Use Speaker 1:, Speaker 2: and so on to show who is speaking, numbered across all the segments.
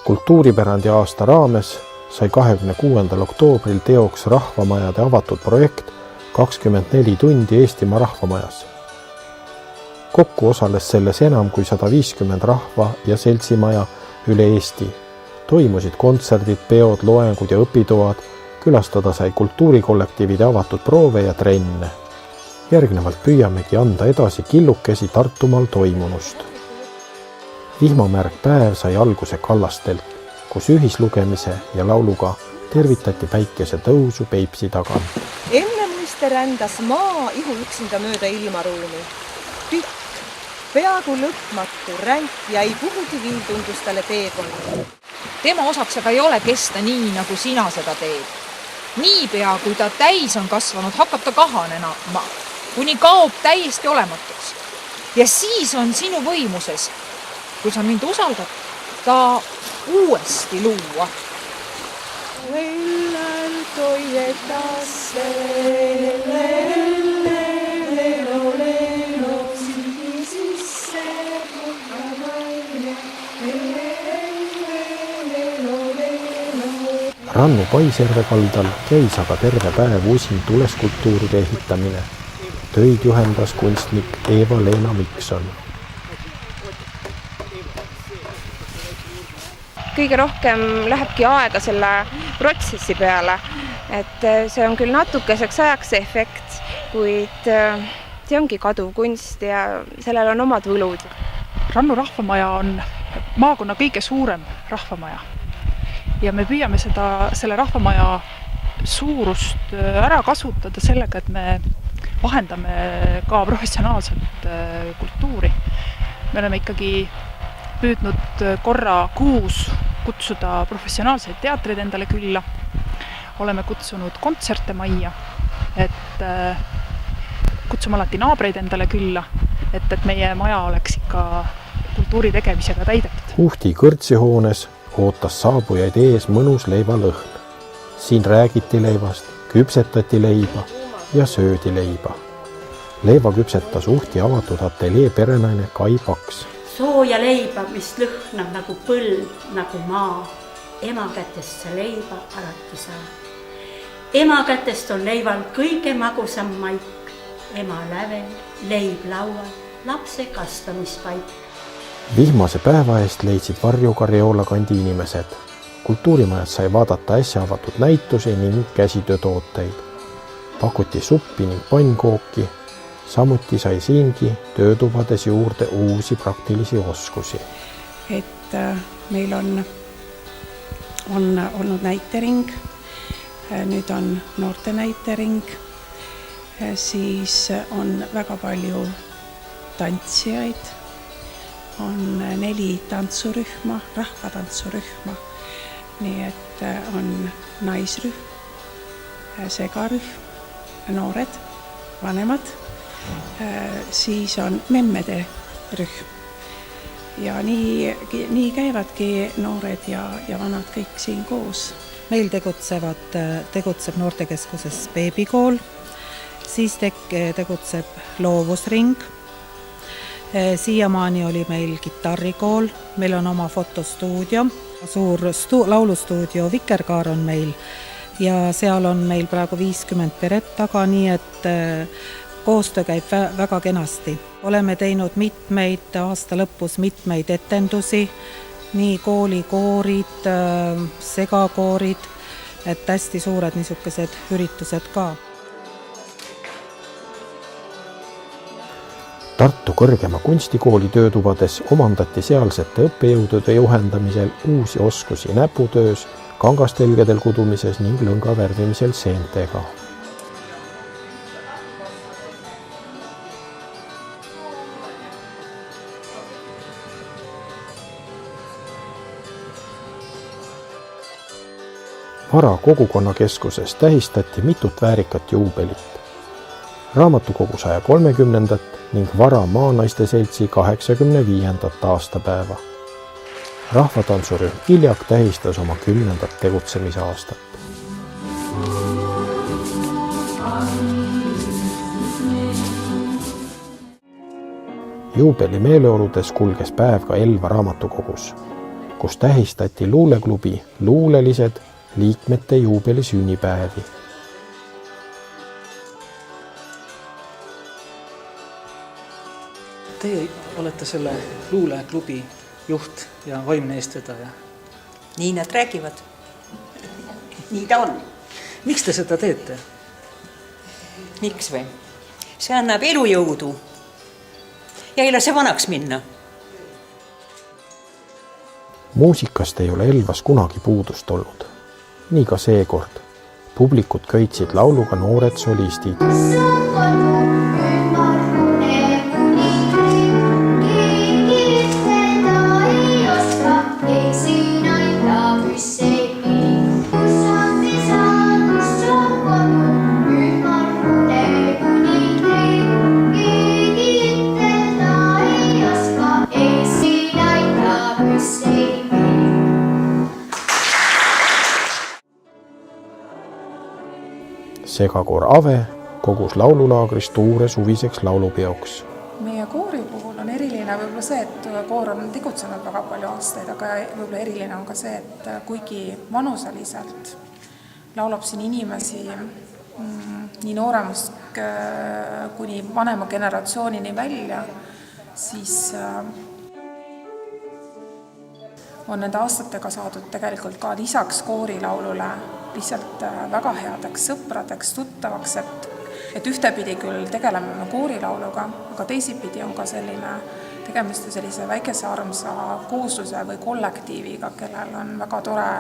Speaker 1: Kultuuripärandi aasta raames sai 26. oktoobril teoks Rahvamajade avatud projekt 24 tundi Eestimaa Rahvamajas. Kokku osales selles enam kui 150 rahva- ja seltsimaja üle Eesti. Toimusid kontserdid, peod, loengud ja õpitoad, külastada sai kultuurikollektiivide avatud proove ja trenne. Järgnevalt püüamegi anda edasi killukesi Tartumaal toimunust. Vihmamärg päev sai alguse Kallastelt, kus ühislugemise ja lauluga tervitati päikese tõusu Peipsi tagant.
Speaker 2: Enne muiste rändas maa ihu üksinda mööda ilmaruumi. Pikk, peaaegu lõpmatu ränk jäi kuhugi viildundus talle teekonna.
Speaker 3: Tema osaks aga ei ole kesta nii, nagu sina seda teed. Niipea, kui ta täis on kasvanud, hakkab ta kahanema, kuni kaob täiesti olematuks. Ja siis on sinu võimuses, kui sa mind usaldad, ta uuesti luua.
Speaker 1: Rannu Paisjärve kaldal käis aga terve päev usin tuleskulptuuride ehitamine. Töid juhendas kunstnik Eva-Leena Mikson.
Speaker 4: Kõige rohkem lähebki aega selle protsessi peale, et see on küll natukeseks ajaks see efekt, kuid see ongi kaduv kunst ja sellel on omad võlud.
Speaker 5: Rannu rahvamaja on maakonna kõige suurem rahvamaja ja me püüame selle rahvamaja suurust ära kasutada sellega, et me vahendame ka professionaalset kultuuri. Me oleme ikkagi püüdnud korra kuus kutsuda professionaalseid teatreid endale külla. Oleme kutsunud kontserte majja, et kutsume alati naabreid endale külla, et meie maja oleks ikka kultuuri tegemisega täidetud.
Speaker 1: Uhti kõrtsihoones ootas saabujaid ees mõnus leivalõhn. Siin räägiti leivast, küpsetati leiba ja söödi leiba. Leiva küpsetas Uhti avatud ateljee perenaine Kai Paks.
Speaker 6: Sooja leiba, mis lõhnab nagu põld, nagu maa. Ema kätest see leiba alati saa. Ema kätest on leival kõige magusam maik. Ema lävel, leib laual, lapse kasvamispaik. Vihmase päeva eest leidsid varju Karjoola kandi inimesed. Kultuurimajas sai vaadata äsja avatud näitusi ning käsitöötooteid. Pakuti suppi ning pannkooki. Samuti sai siingi töötubades juurde uusi praktilisi oskusi.
Speaker 7: Et meil on olnud näitering, nüüd on noorte näitering, siis on väga palju tantsijaid, on 4 tantsurühma, rahvatantsurühma, nii et on naisrühm, segarühm, noored, vanemad, siis on memmede rühm. Ja nii käivadki noored ja vanad kõik siin koos.
Speaker 8: Meil tegutseb noortekeskuses beebikool, siis tegutseb loovusring. Siiamaani oli meil kitarrikool, meil on oma fotostuudio, suur laulustuudio Vikerkaar on meil ja seal on meil praegu 50 peret taga, nii et koostöö käib väga kenasti. Oleme teinud aasta lõpus mitmeid etendusi, nii koolikoorid, segakoorid, et hästi suured niisugused üritused ka.
Speaker 1: Tartu kõrgema kunstikooli töötubades omandati sealsete õppejõudude juhendamisel uusi oskusi näputöös, kangastelgedel kudumises ning lõnga värvimisel seentega. Vara kogukonnakeskuses tähistati mitut väärikat juubelit. Raamatukogu 130. ning Vara Maanaiste Seltsi 85. aastapäeva. Rahvatantsurühm Iljak tähistas oma 10. tegutsemise aastat. Juubeli meeleoludes kulges päev ka Elva raamatukogus. kus tähistati luuleklubi luulelised liikmete juubeli sünnipäevi.
Speaker 9: Teie olete selle luuleklubi juht ja vaimne eestvedaja.
Speaker 10: Nii nad räägivad. Nii ta on.
Speaker 9: Miks te seda teete?
Speaker 10: Miks või? See annab elujõudu ja ei lase vanaks minna.
Speaker 1: Muusikast ei ole Elvas kunagi puudust olnud. Nii ka seekord. Publikut köitsid lauluga noored solistid. Segakoor Ave kogus laululaagris tuure suviseks laulupeoks.
Speaker 7: Meie koori puhul on eriline võib-olla see, et koor on tegutsenud väga palju aastaid, aga võib-olla eriline on ka see, et kuigi vanuseliselt laulab siin inimesi nii nooremast kuni vanema generatsioonini välja, siis on nende aastatega saadud tegelikult ka lisaks koorilaulule lihtsalt väga headeks sõpradeks, tuttavaks, et ühtepidi küll tegeleme koorilauluga, aga teisipidi on ka tegemist sellise väikese armsa koosluse või kollektiiviga, kellel on väga tore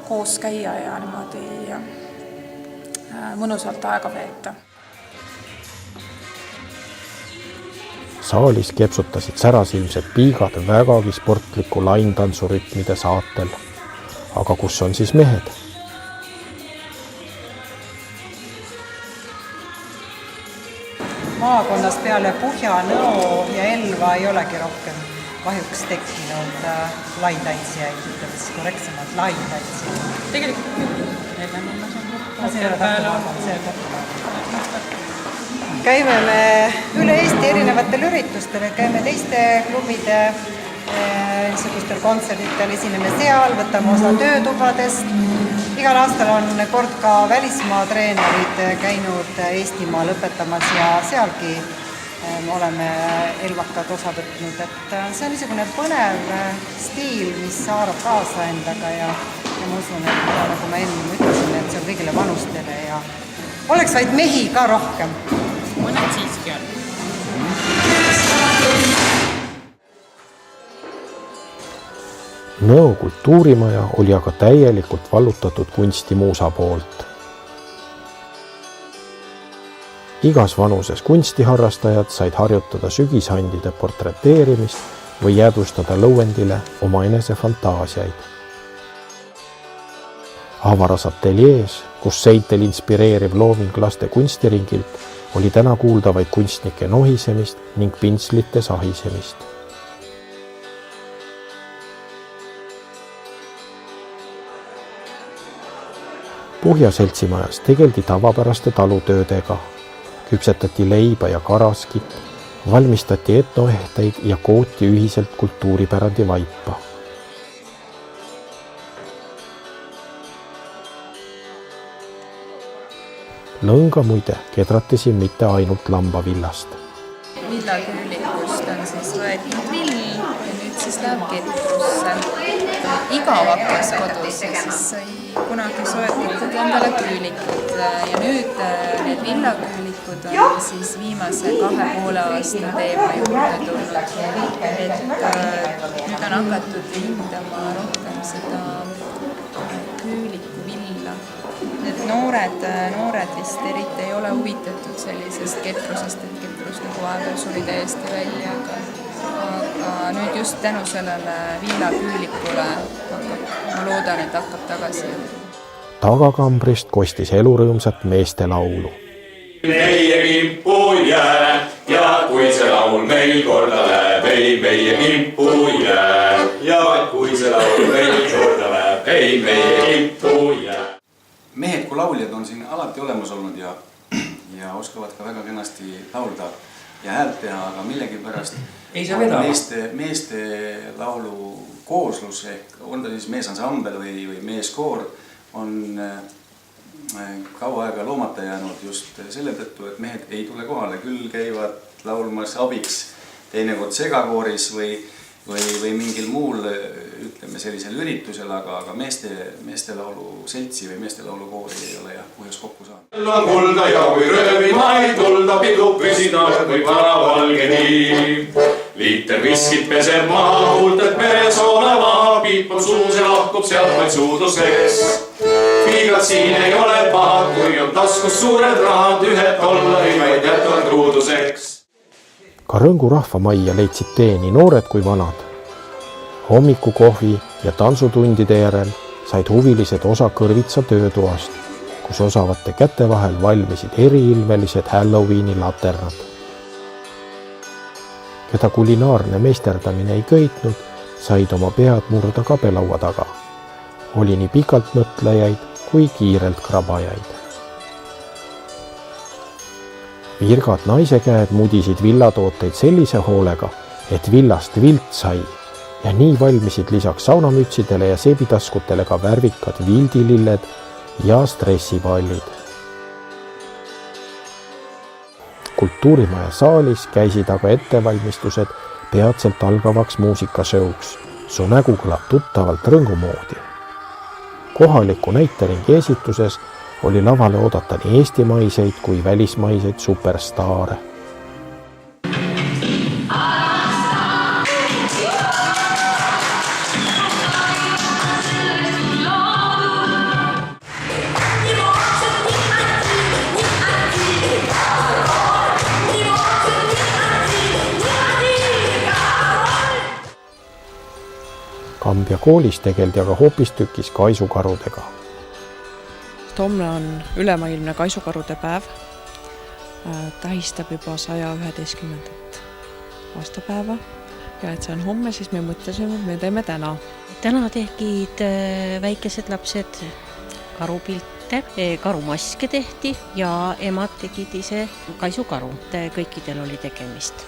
Speaker 7: koos käia ja niimoodi mõnusalt aega veeta.
Speaker 1: Saalis kepsutasid särasilmsed piigad vägagi sportliku laintantsurütmide saatel. Aga kus on siis mehed?
Speaker 11: Maakonnas peale Puhja, Nõo ja Elva ei olegi rohkem kahjuks tekkinud laintantsijaid, ütleme siis korrektsemalt laintantsijaid.
Speaker 12: Tegelikult
Speaker 11: käime me üle Eesti erinevatel üritustel, käime teiste klubide niisugustel kontserditel, esineme seal, võtame osa töötubadest. Igal aastal on kord ka välismaa treenerid käinud Eestimaal õpetamas ja sealgi oleme elvakad osa võtnud. Et see on niisugune põnev stiil, mis haarab kaasa endaga ja ma usun, et nagu ma enne ütlesin, et see on kõigile vanustele ja oleks vaid mehi ka rohkem.
Speaker 12: Mõned siiski on.
Speaker 1: Nõo kultuurimaja oli aga täielikult vallutatud kunstimuusa poolt. Igas vanuses kunstiharrastajad said harjutada sügishandide portreteerimist või jäädvustada lõuendile omaenese fantaasiaid. Avaras ateljees, kus seitel inspireeriv looming laste kunstiringilt, oli täna kuulda vaid kunstnike nohisemist ning pintslite sahisemist. Puhja seltsimajas tegeldi tavapäraste talutöödega, küpsetati leiba ja karaskit, valmistati etnoehteid ja kooti ühiselt kultuuripärandi vaipa. Lõnga muide kedrati siin mitte ainult lambavillast.
Speaker 13: Villaküülikust on siis võetud vill ja nüüd siis läheb ketrusse. Igavakas kodus ja siis sai kunagi soetatud endale küülikud ja nüüd need villaküülikud on siis viimase 2,5 aasta teema juurde tulnud. Et nüüd on hakatud hindama rohkem seda küüliku villa. Need noored vist eriti ei ole huvitatud sellisest ketrusest, et ketrus nagu vahepeal suri täiesti välja, aga nüüd just tänu sellele villaküülikule ma loodan, et hakkab tagasi.
Speaker 1: Tagakambrist kostis elurõõmsat meeste laulu.
Speaker 14: Meie kimpu jää ja kui see laul meil korda läheb, ei meie kimpu jää. Ja kui see laul meil korda läheb, ei meie kimpu jää.
Speaker 15: Mehed kui lauljad on siin alati olemas olnud ja oskavad ka väga kenasti laulda. ja häält teha, aga millegipärast
Speaker 9: ei saa vedama.
Speaker 15: Meeste laulu kooslus ehk on ta siis meesansambel või meeskoor on kaua aega loomata jäänud just selle tõttu, et mehed ei tule kohale, küll käivad laulmas abiks teinekord segakooris või mingil muul, ütleme sellisel üritusel, aga meeste laulu seltsi või meeste laulu koori ei ole jah põhjus kokku saanud.
Speaker 14: On kulda ja kui röövimaid tulda pidu püsida kui vana valge nii. Liiter viskit peseb maha, huultelt meres oleva, piip on suus ja lahkub sealt vaid suudluseks. Fiigad siin ei ole pahad, kui on taskus suured rahad, ühed dollari vaid jätavad ruuduseks.
Speaker 1: Ka Rõngu rahvamajja leidsid tee nii noored kui vanad. Hommikukohvi ja tantsutundide järel said huvilised osa Kõrvitsa töötoast, kus osavate käte vahel valmisid eriilmelised Halloweeni laternad. Keda kulinaarne meisterdamine ei köitnud, said oma pead murda kabelaua taga. Oli nii pikalt mõtlejaid kui kiirelt krabajaid. Virgad naise käed mudisid villatooteid sellise hoolega, et villast vilt sai ja nii valmisid lisaks saunamütsidele ja seebitaskutele ka värvikad vildililled ja stressipallid. Kultuurimaja saalis käisid aga ettevalmistused peatselt algavaks muusikashowks. Su nägu kõlab tuttavalt Rõngu moodi. Kohaliku näiteringi esituses oli lavale oodata nii eestimaiseid kui välismaiseid superstaare. Kambja koolis tegeldi aga hoopistükkis kaisukarudega.
Speaker 16: Homme on ülemaailmne kaisukarude päev, tähistab juba 111. aastapäeva ja et see on homme, siis me mõtlesime, et me teeme täna.
Speaker 17: Täna tegid väikesed lapsed karupilte, karumaske tehti ja emad tegid ise kaisukaru. Kõikidel oli tegemist.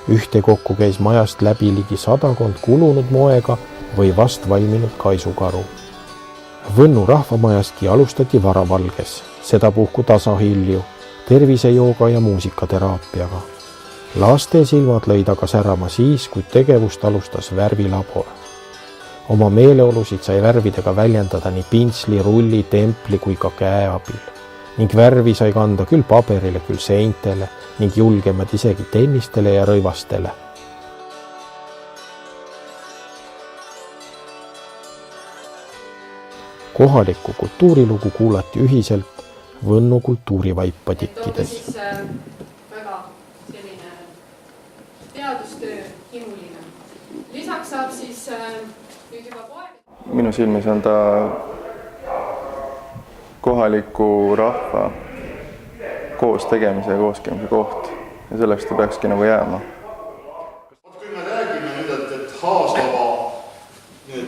Speaker 1: Ühtekokku käis majast läbi ligi 100 kulunud moega või vast valminud kaisukaru. Võnnu rahvamajaski alustati varavalges, sedapuhku tasahilju, tervisejooga ja muusikateraapiaga. Laste silmad lõid aga särama siis, kui tegevust alustas värvilabor. Oma meeleolusid sai värvidega väljendada nii pintsli, rulli, templi kui ka käe abil. Ning värvi sai kanda küll paberile, küll seintele ning julgemad isegi tennistele ja rõivastele. Kohalikku kultuurilugu kuulati ühiselt Võnnu kultuurivaipa tikkides.
Speaker 18: Väga selline teadustöö himuline. Lisaks saab siis nüüd juba poeg.
Speaker 19: Minu silmis on ta kohaliku rahva koos tegemise ja kooskäimise koht ja selleks ta peakski nagu jääma.
Speaker 20: Kui me räägime nüüd, et Haaslava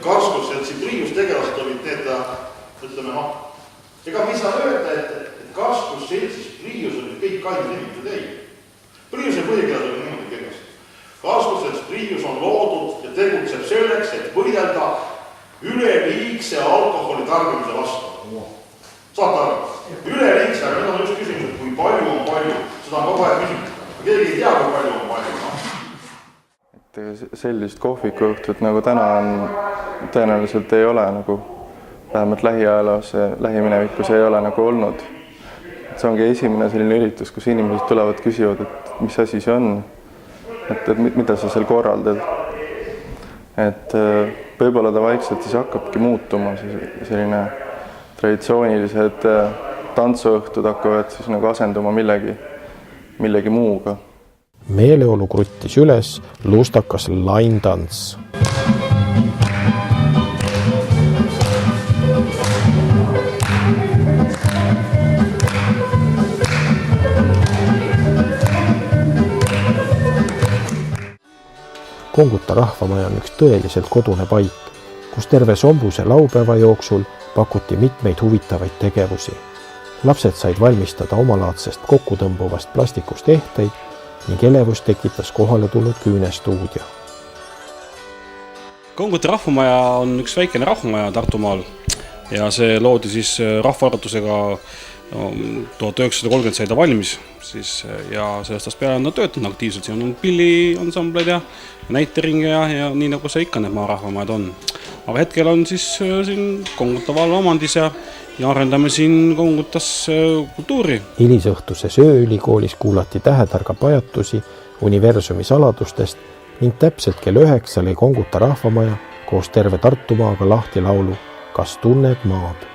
Speaker 20: karskusseltsi Priius tegelased olid need, ütleme, ega me ei saa öelda, et karskusseltsis Priius olid kõik kainid inimesed ei. Priiuse põhikirjas oli niimoodi kirjas. Karskusselts Priius on loodud ja tegutseb selleks, et võidelda üleliigse alkoholi tarbimise vastu. Saate aru? Üleliigse, aga nüüd on just küsimus, et kui palju on palju. Seda on kogu aeg küsimus. Keegi ei tea, kui palju on palju.
Speaker 19: Sellist kohvikuõhtut nagu täna on, tõenäoliselt ei ole nagu, vähemalt lähiminevikus ei ole nagu olnud. See ongi esimene selline üritus, kus inimesed tulevad küsivad, et mis asi see on, et mida sa seal korraldad. Et võib-olla ta vaikselt siis hakkabki muutuma, selline traditsioonilised tantsuõhtud hakkavad siis nagu asenduma millegi muuga.
Speaker 1: Meeleolu kruttis üles lustakas laintants. Konguta rahvamaja on üks tõeliselt kodune paik, kus terve sombuse laupäeva jooksul pakuti mitmeid huvitavaid tegevusi. lapsed said valmistada omalaadsest kokkutõmbuvast plastikust ehteid ning elevust tekitas kohale tulnud küünestuudio.
Speaker 21: Konguta rahvamaja on üks väikene rahvamaja Tartumaal ja see loodi siis rahvaarvutusega 1930 sai ta valmis siis, ja sellest ajast peale on ta töötanud aktiivselt. Siin on pilliansambleid ja näiteringe ja nii nagu see ikka need maarahvamajad on. Aga hetkel on siis siin Konguta valla omandis ja arendame siin Kongutas kultuuri.
Speaker 1: Hilisõhtuse sööülikoolis kuulati tähetarga pajatusi universumi saladustest ning täpselt kell 9 lõi Konguta rahvamaja koos terve Tartumaaga lahti laulu Kas tunned maad?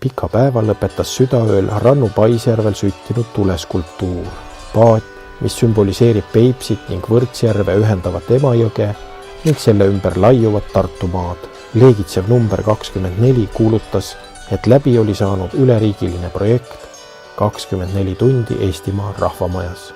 Speaker 1: Pika päeva lõpetas südaööl Rannu Paisjärvel süttinud tuleskulptuur. Paat, mis sümboliseerib Peipsit ning Võrtsjärve ühendavat Emajõge ning selle ümber laiuvat Tartumaad. Leegitsev number 24 kuulutas, et läbi oli saanud üleriigiline projekt 24 tundi Eestimaa rahvamajas.